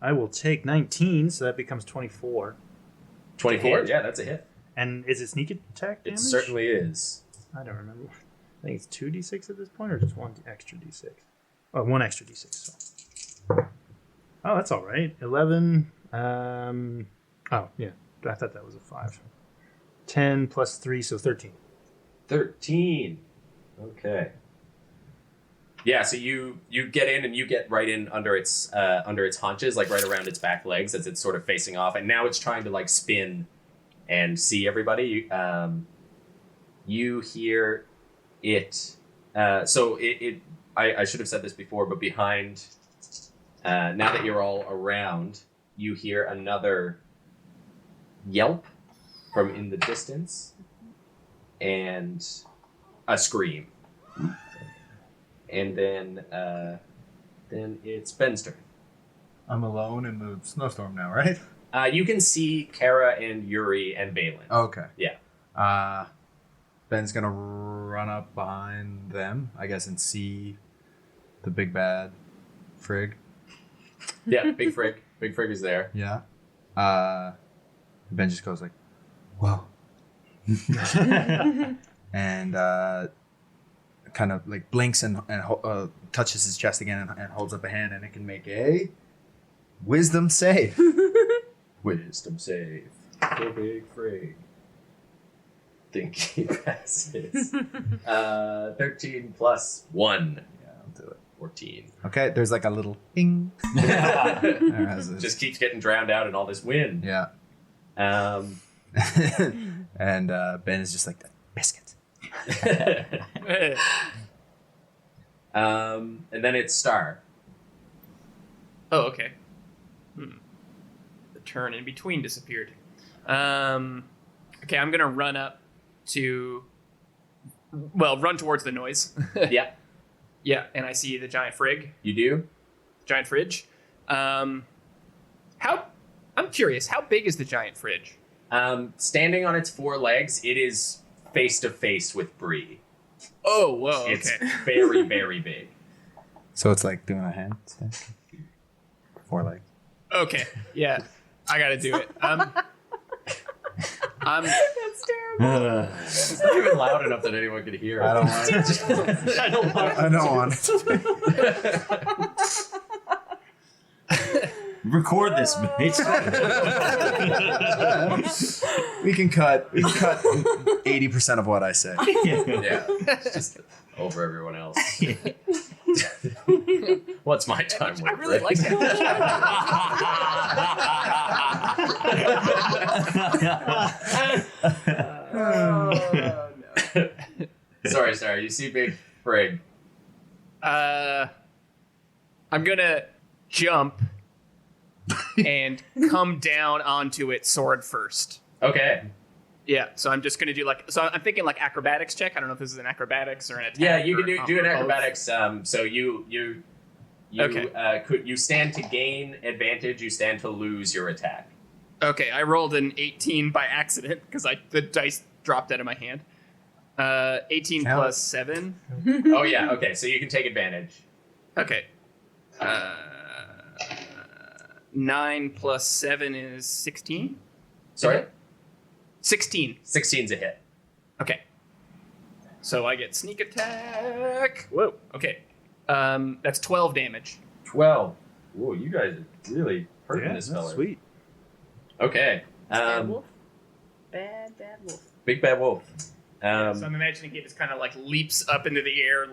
I will take 19, so that becomes 24. 24? Hit. Yeah, that's a hit. And is it sneak attack damage? It certainly is. I don't remember. I think it's 2d6 at this point, or just 1 extra d6. Oh, 1 extra d6. So. Oh, that's all right. 11. Oh, yeah. I thought that was a 5. 10 plus 3, so 13. 13. Okay. Yeah, so you get in and you get right in under its haunches, like right around its back legs as it's sort of facing off, and now it's trying to like spin and see everybody. You hear it. I should have said this before, but behind. Now that you're all around, you hear another yelp from in the distance and a scream. And then it's Ben's turn. I'm alone in the snowstorm now, right? You can see Cara and Yuri and Vaelin. Okay. Yeah. Ben's gonna run up behind them, I guess, and see the big bad Frigg. Yeah, Big Frigg. Big Frigg is there. Yeah. Ben just goes like, "Whoa," and kind of like blinks and touches his chest again and holds up a hand, and it can make a wisdom save. Wisdom save for Big Frigg. Think he passes. 13 plus 1. Yeah, I'll do it. 14. Okay, there's like a little ping. There has it. Just keeps getting drowned out in all this wind. Yeah. Um, And Ben is just like, "Biscuit." And then it's Star. Oh, okay. The turn in between disappeared. Okay, I'm gonna run up to. Well, run towards the noise. Yeah, Yeah, and I see the giant frig. you do. Giant fridge. I'm curious, how big is the giant fridge? Standing on its 4 legs, it is face to face with Bree. Oh, whoa, It's okay. very, very big. So it's like doing a hand. 4 legs. Okay, yeah, I gotta do it. I'm That's terrible. It's not even loud enough that anyone could hear. I don't want it. I don't want I don't want it. Record this, Mitch. We can cut 80% of what I say. Yeah, it's just over everyone else. What's my time worth? I really like that. Oh, no. Sorry. You see Big Frig. I'm gonna jump and come down onto it sword first. Okay. Yeah, so I'm just gonna do I'm thinking like acrobatics check. I don't know if this is an acrobatics or an attack. Yeah, you or can a do an combo. acrobatics. So you Okay. you stand to gain advantage. You stand to lose your attack. Okay, I rolled an 18 by accident because the dice dropped out of my hand. 18 Count. plus 7. Oh yeah. Okay. So you can take advantage. Okay. 9 plus 7 is 16. Sorry. 16. 16's a hit. Okay. So I get sneak attack. Whoa. Okay. That's 12 damage. 12. Whoa, you guys are really hurting Yeah, this that's fella. sweet. Okay. Bad wolf. Bad wolf. Big bad wolf. So I'm imagining he just kind of like leaps up into the air,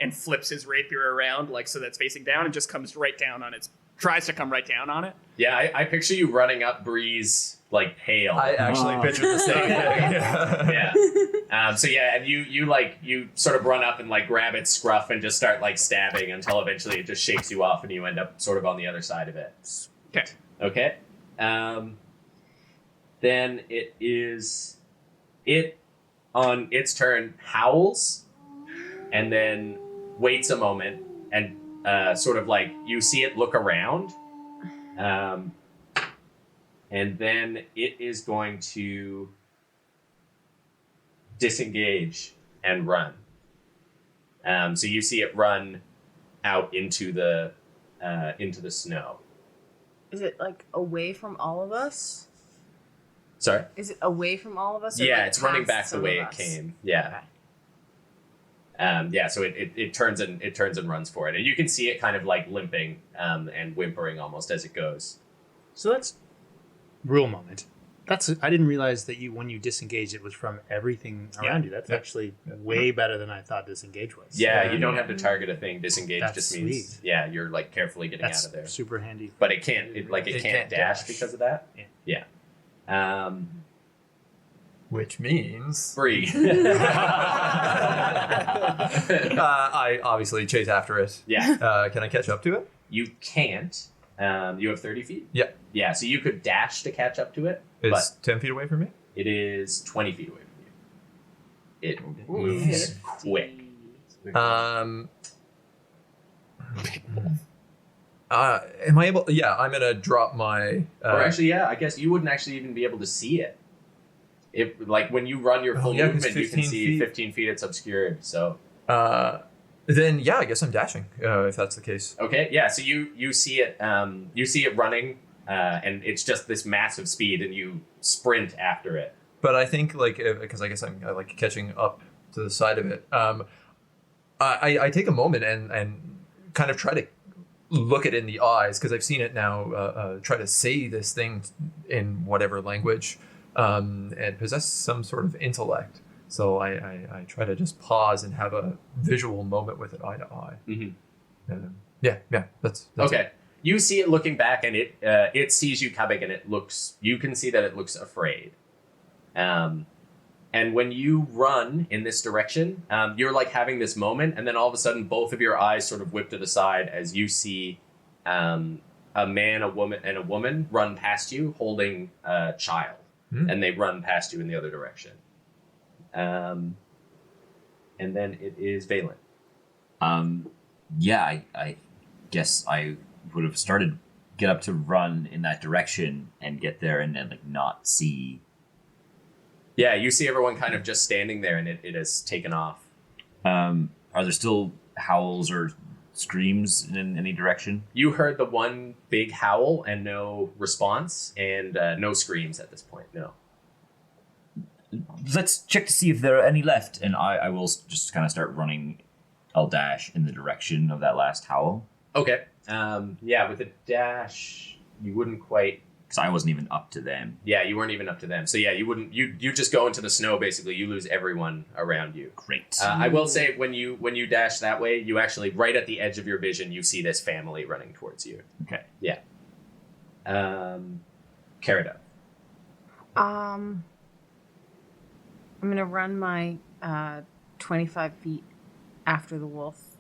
and flips his rapier around, so that's facing down, and just comes right down on tries to come right down on it. Yeah, I picture you running up Bree's hail. I actually pictured the same thing. Yeah. So yeah, and you sort of run up and grab its scruff and just start stabbing until eventually it just shakes you off and you end up sort of on the other side of it. Okay. Okay. Then it on its turn howls and then waits a moment and sort of you see it look around. And then it is going to disengage and run. So you see it run out into the snow. Is it away from all of us? Sorry? Is it away from all of us? Or, Yeah, it's running back past the some way of it us? came. Yeah. Okay. So it turns and runs for it. And you can see it kind of limping and whimpering almost as it goes. So that's real moment. I didn't realize that when you disengaged, it was from everything around you. That's actually way better than I thought disengage was. Yeah, you don't have to target a thing. Disengage That's just means sweet. yeah, you're carefully getting That's out of there. super handy. But it can't it It can't can't dash dash. because of that. Yeah. Which means Free. I obviously chase after it. Yeah. Can I catch up to it? You can't. You have 30 feet? Yeah. Yeah, so you could dash to catch up to it, It's but 10 feet away from me. it is 20 feet away from you. It Ooh, moves quick. Am I able? Yeah, I'm gonna drop my. Or actually, yeah, I guess you wouldn't actually even be able to see it. If when you run your full yeah, 'cause movement, you can 15 see feet. 15 feet. It's obscured. So then yeah, I guess I'm dashing. If that's the case. okay, yeah. So you see it. You see it running, and it's just this massive speed, and you sprint after it. But I think because I guess I like catching up to the side of it. I take a moment and kind of try to look it in the eyes because I've seen it now. Try to say this thing in whatever language, and possess some sort of intellect. So I try to just pause and have a visual moment with it eye to eye. Mm-hmm. Yeah. That's Okay. it. You see it looking back, and it sees you coming, and you can see that it looks afraid. And when you run in this direction, you're like having this moment, and then all of a sudden, both of your eyes sort of whip to the side as you see a man, a woman run past you holding a child, and they run past you in the other direction. And then it is Vaelin. Yeah, I guess I would have get up to run in that direction and get there and then like not see. Yeah, you see everyone kind of just standing there, and it has taken off. Are there still howls or screams in any direction? You heard the one big howl and no response, and no screams at this point, no. Let's check to see if there are any left, and I will just kind of start running. I'll dash in the direction of that last howl. Okay. Yeah, with a dash, you wouldn't quite... Because I wasn't even up to them. Yeah, you weren't even up to them. So yeah, you wouldn't... You just go into the snow, basically. You lose everyone around you. Great. I will say, when you dash that way, you actually, right at the edge of your vision, you see this family running towards you. Okay. Yeah. Cara. I'm gonna run my 25 feet after the wolf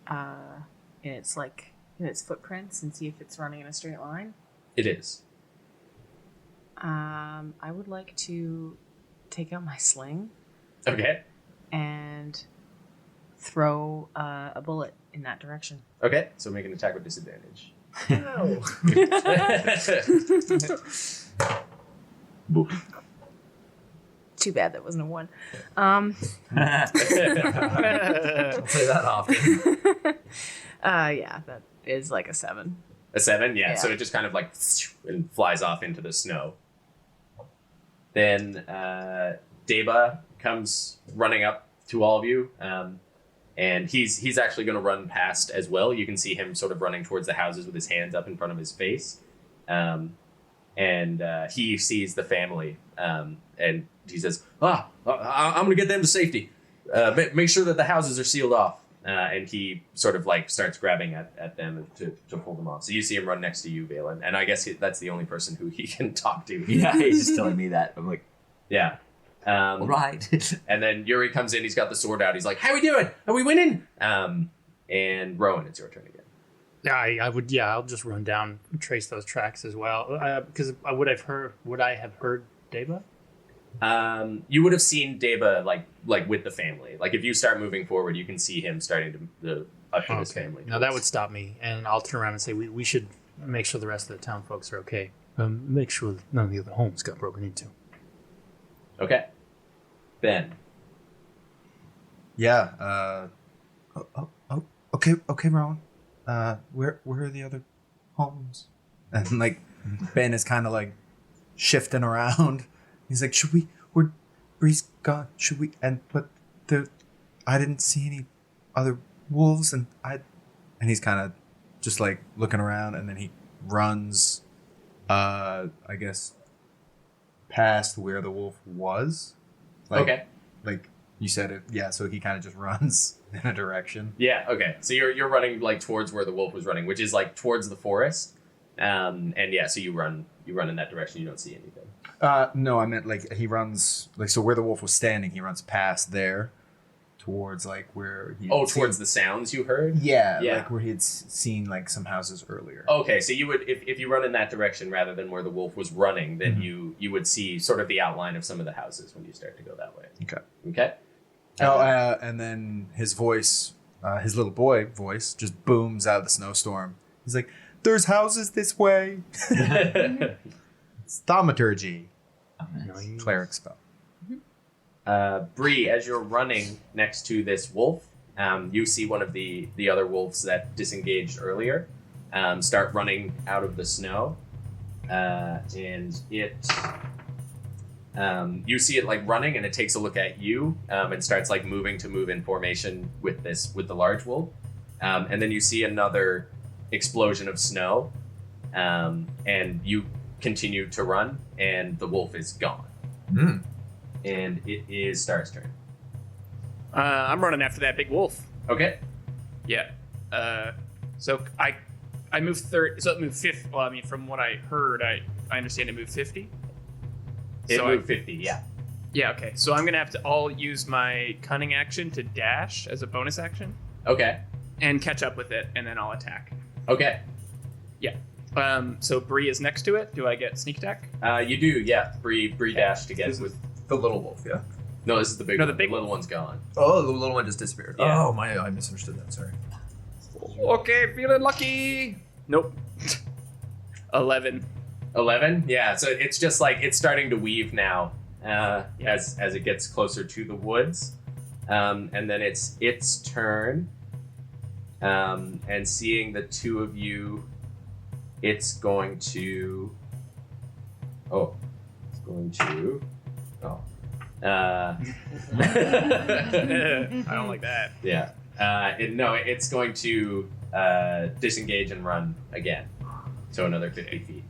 in its footprints and see if it's running in a straight line. It is. I would like to take out my sling Okay. and throw a bullet in that direction. Okay, so make an attack with disadvantage. No. Too bad that wasn't a 1. Don't say that often. Yeah, that is like a 7. A 7, yeah. Yeah. So it just kind of like and flies off into the snow. Then Deba comes running up to all of you, and he's actually going to run past as well. You can see him sort of running towards the houses with his hands up in front of his face, and he sees the family, and he says, I'm going to get them to safety. Make sure that the houses are sealed off. And he sort of like starts grabbing at them to pull them off. So you see him run next to you, Vaelin, and I guess that's the only person who he can talk to. Yeah, he's just telling me that. I'm like, Yeah. all right. And then Yuri comes in. He's got the sword out. He's like, "How we doing? Are we winning?" And Rowan, it's your turn again. Yeah, I would. Yeah, I'll just run down, and trace those tracks as well. Because would I have heard Deba? You would have seen Deba like with the family. Like if you start moving forward, you can see him starting to usher his family. Now that would stop me, and I'll turn around and say we should make sure the rest of the town folks are okay. Make sure that none of the other homes got broken into. Okay. Ben. Yeah. Okay, Rowan. Where are the other homes? And like Ben is kind of like shifting around. He's like, Bree's gone. Should we? But I didn't see any other wolves, and he's kind of just like looking around, and then he runs, I guess, past where the wolf was. Okay. Like you said it, yeah. So he kind of just runs in a direction. Yeah. Okay. So you're running like towards where the wolf was running, which is like towards the forest. And yeah, so you run in that direction. You don't see anything. No, I meant like he runs like so where the wolf was standing. He runs past there, towards like where he. Oh, towards the sounds you heard. Yeah, Yeah. like where he had seen like some houses earlier. Okay, so you would if you run in that direction rather than where the wolf was running, then you would see sort of the outline of some of the houses when you start to go that way. Okay. Okay. And then his voice, his little boy voice, just booms out of the snowstorm. He's like, "There's houses this way." It's thaumaturgy. Cleric spell. Bree, as you're running next to this wolf, you see one of the other wolves that disengaged earlier start running out of the snow, and it you see it like running, and it takes a look at you and starts like moving to move in formation with the large wolf, and then you see another explosion of snow, and you continue to run, and the wolf is gone. And it is Star's turn. I'm running after that big wolf. Okay. Yeah. So I moved 30. So it moved 50. Well, I mean, from what I heard, I understand it moved 50. It So moved 50, yeah. Yeah, okay. So I'm gonna I'll use my cunning action to dash as a bonus action Okay. and catch up with it, and then I'll attack. Okay. Yeah. So Bree is next to it. Do I get sneak attack? You do, yeah. Bree dash to get This with. is the little wolf, yeah. No, this is the big No, one. the big little one. one's gone. Oh, the little one just disappeared. Yeah. Oh, I misunderstood that. Sorry. Okay, feeling lucky. Nope. 11. 11. Yeah. So it's just like it's starting to weave now, as it gets closer to the woods, and then it's its turn. And seeing the two of you, it's going to. Oh, it's going to. Oh. I don't like that. Yeah. It's going to disengage and run again. So another 50 feet.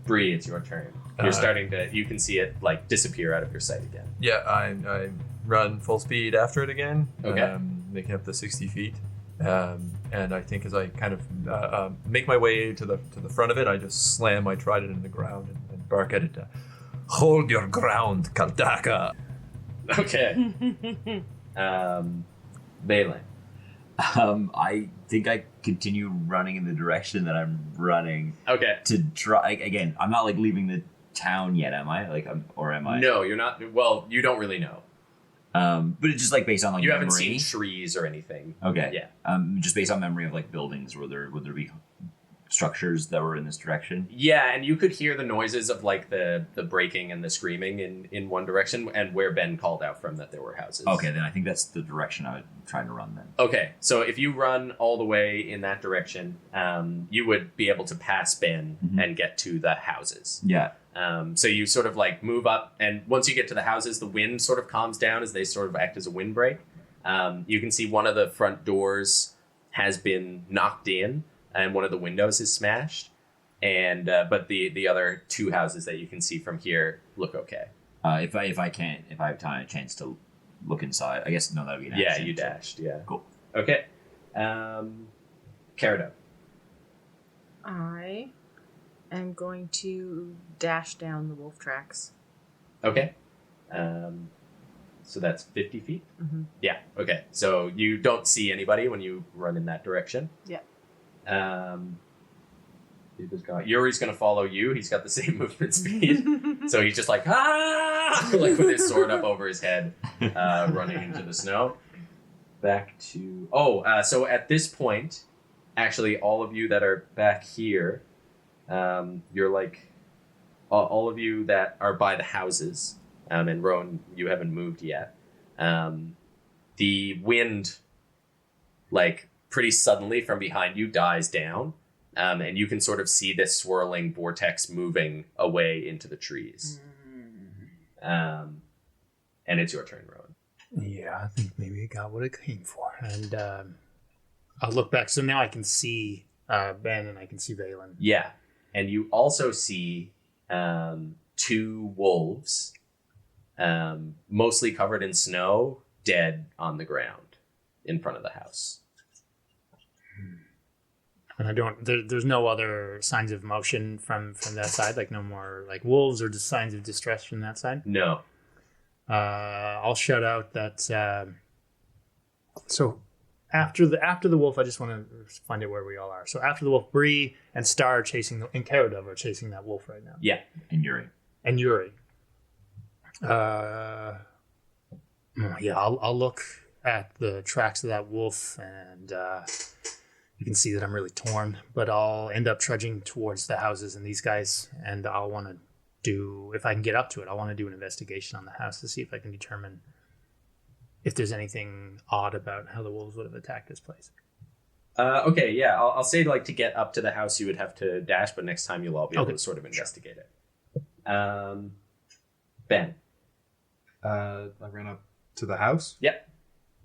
Bree, it's your turn. You're starting to. You can see it like disappear out of your sight again. Yeah, I run full speed after it again. Okay. Making up the 60 feet. And I think as I kind of make my way to the front of it, I just slam my trident in the ground and bark at it. Hold your ground, Kaldaka. Okay. Vaelin. I think I continue running in the direction that I'm running Okay. to try. Again, I'm not like leaving the town yet, am I? Or am I? No, you're not. Well, you don't really know. But it's just like based on like You memory. haven't seen trees or anything. Okay. Yeah. Just based on memory of like buildings, would there be structures that were in this direction? Yeah, and you could hear the noises of like the breaking and the screaming in one direction, and where Ben called out from that there were houses. Okay, then I think that's the direction I'm trying to run then. Okay, so if you run all the way in that direction, you would be able to pass Ben and get to the houses. Yeah. So you sort of like move up, and once you get to the houses, the wind sort of calms down as they sort of act as a windbreak. You can see one of the front doors has been knocked in, and one of the windows is smashed. And but the other two houses that you can see from here look okay. If I have time, a chance to look inside. I guess no, that would be an Yeah, action, you so- dashed. Yeah. Cool. Okay. Cara. I am going to dash down the wolf tracks. Okay. So that's 50 feet? Mm-hmm. Yeah, okay. So you don't see anybody when you run in that direction. Yeah. Yuri's going to follow you. He's got the same movement speed. So he's just like, ah! Like with his sword up over his head, running into the snow. Back to... so at this point, actually, all of you that are back here, you're like... all of you that are by the houses... and Rowan, you haven't moved yet. The wind, like pretty suddenly from behind you, dies down, and you can sort of see this swirling vortex moving away into the trees. And it's your turn, Rowan. Yeah, I think maybe I got what I came for. And I'll look back. So now I can see Ben and I can see Vaelin. Yeah, and you also see two wolves. Mostly covered in snow, dead on the ground in front of the house. And I don't. There's no other signs of motion from that side. Like no more like wolves or just signs of distress from that side. No. I'll shout out that. So after the wolf, I just want to find out where we all are. So after the wolf, Bree and Star are chasing and Cara are chasing that wolf right now. Yeah. And Yuri. And Yuri. I'll look at the tracks of that wolf, and you can see that I'm really torn. But I'll end up trudging towards the houses and these guys, and I'll want to do, if I can get up to it, I want to do an investigation on the house to see if I can determine if there's anything odd about how the wolves would have attacked this place. Okay, yeah, I'll say like to get up to the house you would have to dash, but next time you'll all be able to sort of investigate it. Ben. I ran up to the house. Yep.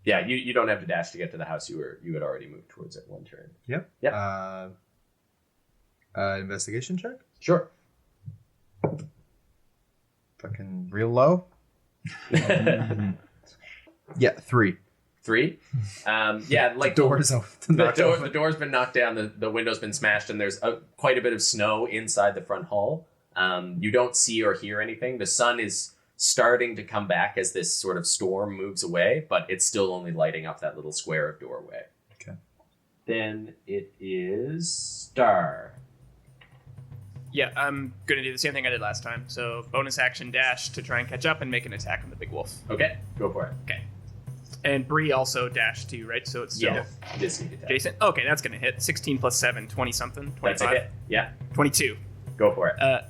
Yeah, you don't have to dash to get to the house. You had already moved towards it one turn. Yep. Yep. Investigation check. Sure. Fucking real low. Yeah, 3. 3. Yeah, like Doors open. the door's been knocked down. The window's been smashed, and there's quite a bit of snow inside the front hall. You don't see or hear anything. The sun is starting to come back as this sort of storm moves away, but it's still only lighting up that little square of doorway. Okay. Then it is Star. Yeah, I'm gonna do the same thing I did last time. So bonus action dash to try and catch up and make an attack on the big wolf. Okay, go for it. Okay. And Bree also dashed too, right? So it's still This sneak attack. Jason. Okay, that's gonna hit. 16 plus 7, 20 something. 25. That's a hit. Yeah, 22. go for it.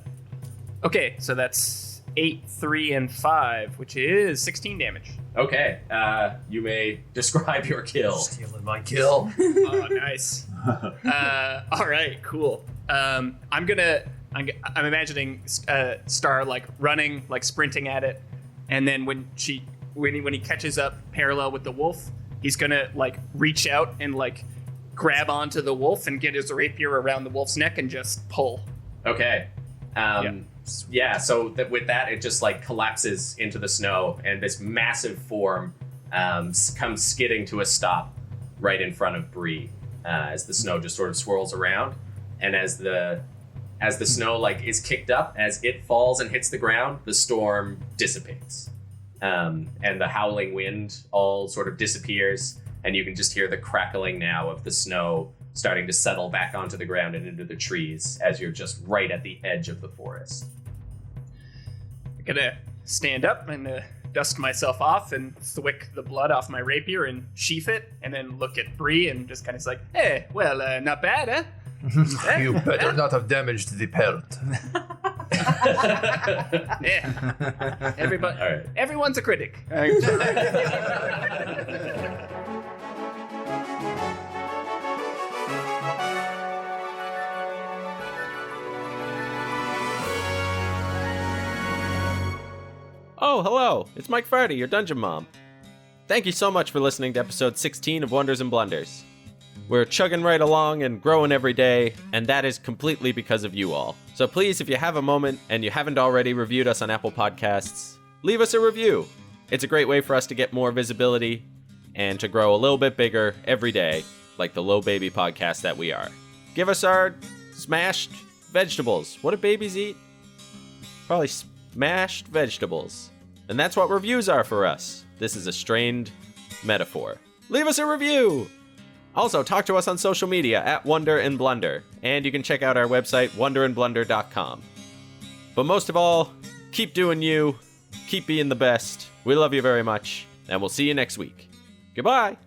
Okay, so that's 8, 3, and 5, which is 16 damage. Okay, you may describe your kill. Stealing my kill. Oh, nice. All right, cool. I'm imagining Star like running, like sprinting at it, and then when he catches up parallel with the wolf, he's gonna like reach out and like grab onto the wolf and get his rapier around the wolf's neck and just pull. Okay. So with that, it just like collapses into the snow, and this massive form comes skidding to a stop right in front of Bree as the snow just sort of swirls around, and as the snow like is kicked up, as it falls and hits the ground, the storm dissipates, and the howling wind all sort of disappears, and you can just hear the crackling now of the snow starting to settle back onto the ground and into the trees as you're just right at the edge of the forest. I'm gonna stand up and dust myself off and thwick the blood off my rapier and sheath it, and then look at Bree and just kind of like, hey, well, not bad, huh? You better not have damaged the pelt. Yeah. Everybody, All right. everyone's a critic. Oh, hello! It's Mike Fardy, your Dungeon Mom. Thank you so much for listening to episode 16 of Wonders and Blunders. We're chugging right along and growing every day, and that is completely because of you all. So please, if you have a moment and you haven't already reviewed us on Apple Podcasts, leave us a review. It's a great way for us to get more visibility and to grow a little bit bigger every day, like the Low Baby podcast that we are. Give us our smashed vegetables. What do babies eat? Probably smashed vegetables. And that's what reviews are for us. This is a strained metaphor. Leave us a review! Also, talk to us on social media at Wonder and Blunder, and you can check out our website, wonderandblunder.com. But most of all, keep doing you, keep being the best. We love you very much, and we'll see you next week. Goodbye!